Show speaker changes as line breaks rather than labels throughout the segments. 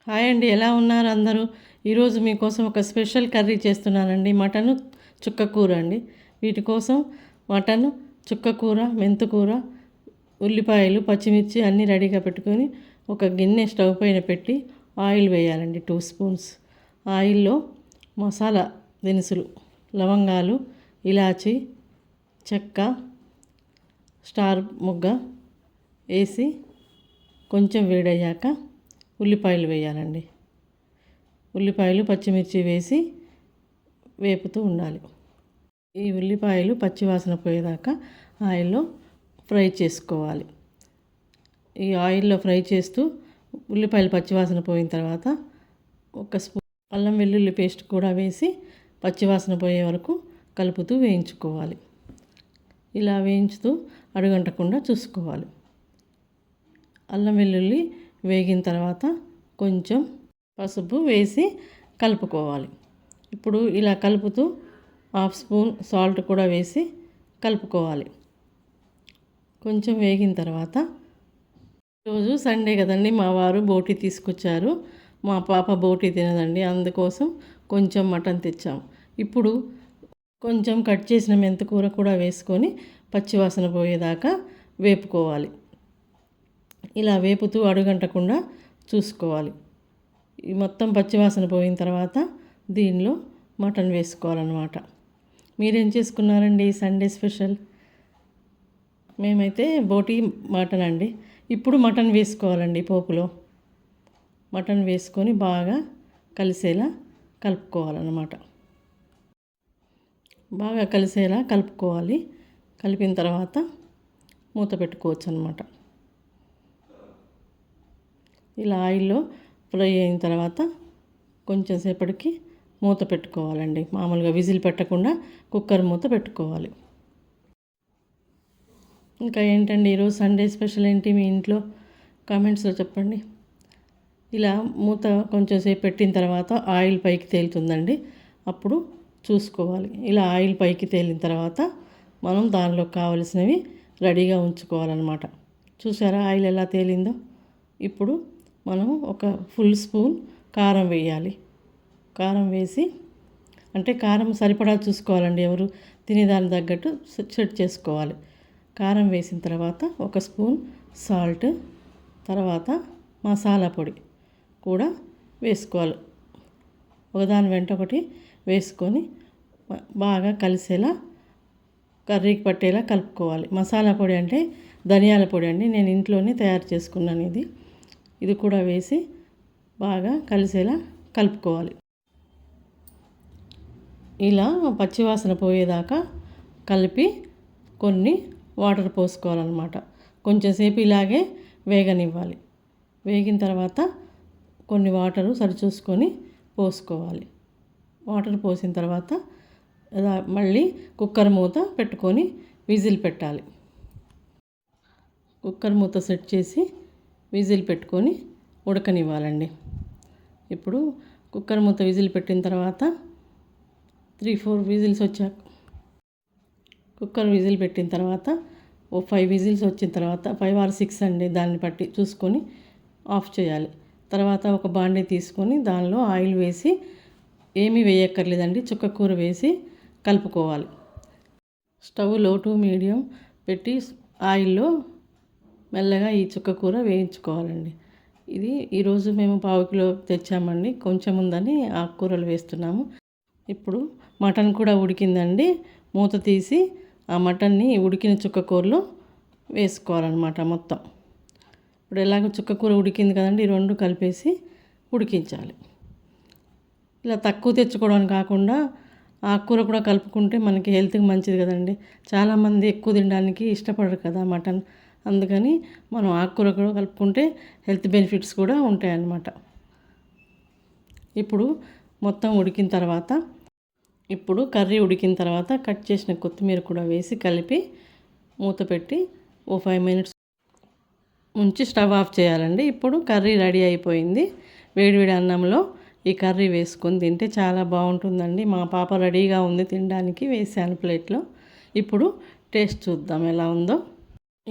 Hi అండి, ఎలా ఉన్నారు అందరూ? ఈరోజు మీకోసం ఒక స్పెషల్ కర్రీ చేస్తున్నానండి. మటను చుక్కకూర అండి. వీటి కోసం మటను చుక్కకూర, మెంతుకూర, ఉల్లిపాయలు, పచ్చిమిర్చి అన్నీ రెడీగా పెట్టుకొని ఒక గిన్నె స్టవ్ పైన పెట్టి ఆయిల్ వేయాలండి. 2 స్పూన్స్ ఆయిల్లో మసాలా దినుసులు, లవంగాలు, ఇలాచి, చెక్క, స్టార్ మొగ్గ వేసి కొంచెం వేడయ్యాక ఉల్లిపాయలు వేయాలండి. ఉల్లిపాయలు, పచ్చిమిర్చి వేసి వేపుతూ ఉండాలి. ఈ ఉల్లిపాయలు పచ్చివాసన పోయేదాకా ఆయిల్లో ఫ్రై చేసుకోవాలి. ఈ ఆయిల్లో ఫ్రై చేస్తూ ఉల్లిపాయలు పచ్చివాసన పోయిన తర్వాత ఒక స్పూన్ అల్లం వెల్లుల్లి పేస్ట్ కూడా వేసి పచ్చివాసన పోయే వరకు కలుపుతూ వేయించుకోవాలి. ఇలా వేయించుతూ అడుగంటకుండా చూసుకోవాలి. అల్లం వెల్లుల్లి వేగిన తర్వాత కొంచెం పసుపు వేసి కలుపుకోవాలి. ఇప్పుడు ఇలా కలుపుతూ 1/2 స్పూన్ సాల్ట్ కూడా వేసి కలుపుకోవాలి. కొంచెం వేగిన తర్వాత, ఈరోజు సండే కదండి, మా వారు బోటి తీసుకొచ్చారు. మా పాప బోటి తినదండి, అందుకోసం కొంచెం మటన్ తెచ్చాము. ఇప్పుడు కొంచెం కట్ చేసిన మెంతికూర కూడా వేసుకొని పచ్చివాసన పోయేదాకా వేపుకోవాలి. ఇలా వేపుతూ అడుగంటకుండా చూసుకోవాలి. ఈ మొత్తం పచ్చివాసన పోయిన తర్వాత దీనిలో మటన్ వేసుకోవాలన్నమాట. మీరేం చేసుకున్నారండి ఈ సండే స్పెషల్? మేమైతే బోటి మటన్ అండి. ఇప్పుడు మటన్ వేసుకోవాలండి. పోపులో మటన్ వేసుకొని బాగా కలిసేలా కలుపుకోవాలన్నమాట. బాగా కలిసేలా కలుపుకోవాలి. కలిపిన తర్వాత మూత పెట్టుకోవచ్చు అన్నమాట. ఇలా ఆయిల్లో ఫ్రై అయిన తర్వాత కొంచెం సేపటికి మూత పెట్టుకోవాలండి. మామూలుగా విజిల్ పెట్టకుండా కుక్కర్ మూత పెట్టుకోవాలి. ఇంకా ఏంటండి ఈరోజు సండే స్పెషల్ ఏంటి మీ ఇంట్లో? కామెంట్స్లో చెప్పండి. ఇలా మూత కొంచెం సేపు పెట్టిన తర్వాత ఆయిల్ పైకి తేలుతుందండి, అప్పుడు చూసుకోవాలి. ఇలా ఆయిల్ పైకి తేలిన తర్వాత మనం దానిలో కావలసినవి రెడీగా ఉంచుకోవాలన్నమాట. చూసారా ఆయిల్ ఎలా తేలిందో? ఇప్పుడు మనం ఒక ఫుల్ స్పూన్ కారం వేయాలి. కారం వేసి, అంటే కారం సరిపడా చూసుకోవాలండి, ఎవరు తినేదానికి తగ్గట్టు సెట్ చేసుకోవాలి. కారం వేసిన తర్వాత ఒక స్పూన్ సాల్ట్, తర్వాత మసాలా పొడి కూడా వేసుకోవాలి. ఒకదాని వెంట ఒకటి వేసుకొని బాగా కలిసేలా కర్రీకి పట్టేలా కలుపుకోవాలి. మసాలా పొడి అంటే ధనియాల పొడి అండి, నేను ఇంట్లోనే తయారు చేసుకున్నాను. ఇది కూడా వేసి బాగా కలిసేలా కలుపుకోవాలి. ఇలా పచ్చివాసన పోయేదాకా కలిపి కొన్ని వాటర్ పోసుకోవాలన్నమాట. కొంచెంసేపు ఇలాగే వేగనివ్వాలి. వేగిన తర్వాత కొన్ని వాటరు సరిచూసుకొని పోసుకోవాలి. వాటర్ పోసిన తర్వాత మళ్ళీ కుక్కర్ మూత పెట్టుకొని విజిల్ పెట్టాలి. కుక్కర్ మూత సెట్ చేసి విజిల్ పెట్టుకొని ఉడకనివ్వాలండి. ఇప్పుడు కుక్కర్ మూత విజిల్ పెట్టిన తర్వాత 3-4 విజిల్స్ వచ్చాక, కుక్కర్ విజిల్ పెట్టిన తర్వాత 5 విజిల్స్ వచ్చిన తర్వాత 5 or 6 అండి, దాన్ని బట్టి చూసుకొని ఆఫ్ చేయాలి. తర్వాత ఒక బాండీ తీసుకొని దానిలో ఆయిల్ వేసి, ఏమీ వేయక్కర్లేదండి, చుక్కకూర వేసి కలుపుకోవాలి. స్టవ్ లో టు మీడియం పెట్టి ఆయిల్లో మెల్లగా ఈ చుక్కకూర వేయించుకోవాలండి. ఇది ఈరోజు మేము 1/2 కిలో తెచ్చామండి, కొంచెం ఉందని ఆకుకూరలు వేస్తున్నాము. ఇప్పుడు మటన్ కూడా ఉడికిందండి. మూత తీసి ఆ మటన్ని ఉడికిన చుక్కకూరలో వేసుకోవాలన్నమాట మొత్తం. ఇప్పుడు ఎలాగో చుక్కకూర ఉడికింది కదండి, ఈ రెండు కలిపేసి ఉడికించాలి. ఇలా తక్కువ తెచ్చుకోవడానికి కాకుండా ఆకుకూర కూడా కలుపుకుంటే మనకి హెల్త్కి మంచిది కదండి. చాలామంది ఎక్కువ తినడానికి ఇష్టపడరు కదా మటన్, అందుకని మనం ఆకుకూర కూడా కలుపుకుంటే హెల్త్ బెనిఫిట్స్ కూడా ఉంటాయన్నమాట. ఇప్పుడు మొత్తం ఉడికిన తర్వాత, ఇప్పుడు కర్రీ ఉడికిన తర్వాత కట్ చేసిన కొత్తిమీర కూడా వేసి కలిపి మూత పెట్టి 5 minutes ఉంచి స్టవ్ ఆఫ్ చేయాలండి. ఇప్పుడు కర్రీ రెడీ అయిపోయింది. వేడివేడి అన్నంలో ఈ కర్రీ వేసుకొని తింటే చాలా బాగుంటుందండి. మా పాప రెడీగా ఉంది తినడానికి, వేసాను ప్లేట్లో. ఇప్పుడు టేస్ట్ చూద్దాం ఎలా ఉందో.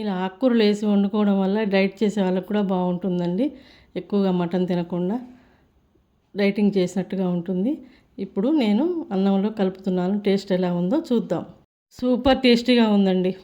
ఇలా ఆకుకూరలు వేసి వండుకోవడం వల్ల డైట్ చేసే వాళ్ళకు కూడా బాగుంటుందండి, ఎక్కువగా మటన్ తినకుండా. డైటింగ్ చేసినట్టుగా ఉంటుంది. ఇప్పుడు నేను అన్నంలో కలుపుతున్నాను. టేస్ట్ ఎలా ఉందో చూద్దాం. సూపర్ టేస్టీగా ఉందండి.